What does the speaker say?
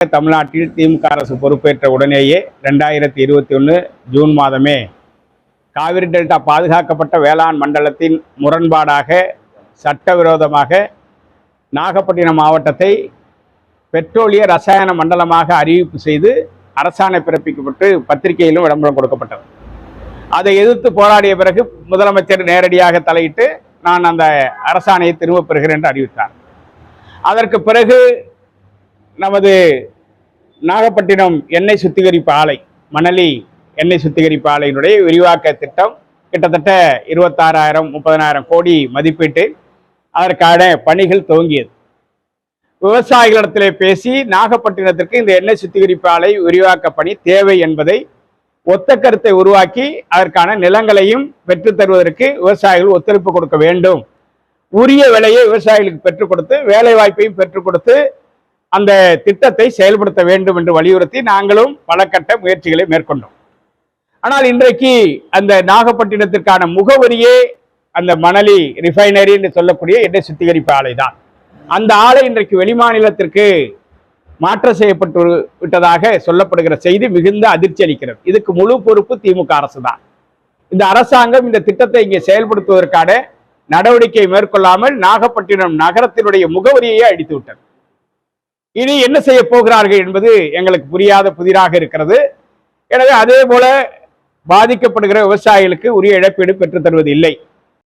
தமிழ்நாட்டில் திமுக அரசு பொறுப்பேற்ற உடனேயே 2021 ஜூன் மாதமே காவிரி டெல்டா பாதுகாக்கப்பட்ட வேளாண் மண்டலத்தின் முரண்பாடாக சட்டவிரோதமாக நாகப்பட்டினம் மாவட்டத்தை பெட்ரோலிய ரசாயன மண்டலமாக அறிவிப்பு செய்து அரசாணை பிறப்பிக்கப்பட்டு பத்திரிகையிலும் விளம்பரம் கொடுக்கப்பட்டது. அதை எதிர்த்து போராடிய பிறகு முதலமைச்சர் நேரடியாக தலையிட்டு நான் அந்த அரசாணையை திரும்பப் பெறுகிறேன் என்று அறிவித்தார். அதற்கு பிறகு நமது நாகப்பட்டினம் எண்ணெய் சுத்திகரிப்பு ஆலை, மணலி எண்ணெய் சுத்திகரிப்பு ஆலையினுடைய விரிவாக்க திட்டம் கிட்டத்தட்ட 26,000-30,000 கோடி மதிப்பீட்டு அதற்கான பணிகள் துவங்கியது. விவசாயிகளிடத்திலே பேசி நாகப்பட்டினத்திற்கு இந்த எண்ணெய் சுத்திகரிப்பு ஆலை விரிவாக்க பணி தேவை என்பதை ஒத்த கருத்தை உருவாக்கி அதற்கான நிலங்களையும் பெற்றுத் தருவதற்கு விவசாயிகள் ஒத்துழைப்பு கொடுக்க வேண்டும், உரிய விலையை விவசாயிகளுக்கு பெற்றுக் கொடுத்து வேலை வாய்ப்பையும் பெற்றுக் கொடுத்து அந்த திட்டத்தை செயல்படுத்த வேண்டும் என்று வலியுறுத்தி நாங்களும் பல கட்ட முயற்சிகளை மேற்கொண்டோம். ஆனால் இன்றைக்கு அந்த நாகப்பட்டினத்திற்கான முகவரியே அந்த மணலி ரிஃபைனரி என்று சொல்லக்கூடிய எண்ணெய் சுத்திகரிப்பு ஆலை தான். அந்த ஆலை இன்றைக்கு வெளிமாநிலத்திற்கு மாற்றம் செய்யப்பட்டு விட்டதாக சொல்லப்படுகிற செய்தி மிகுந்த அதிர்ச்சி அளிக்கிறது. இதுக்கு முழு பொறுப்பு திமுக அரசு தான். இந்த அரசாங்கம் இந்த திட்டத்தை இங்கே செயல்படுத்துவதற்கான நடவடிக்கை மேற்கொள்ளாமல் நாகப்பட்டினம் நகரத்தினுடைய முகவரியை அடித்து விட்டது. இனி என்ன செய்ய போகிறார்கள் என்பது எங்களுக்கு புரியாத புதிராக இருக்கிறது. எனவே அதே போல பாதிக்கப்படுகிற விவசாயிகளுக்கு உரிய இழப்பீடு பெற்றுத் தருவது இல்லை.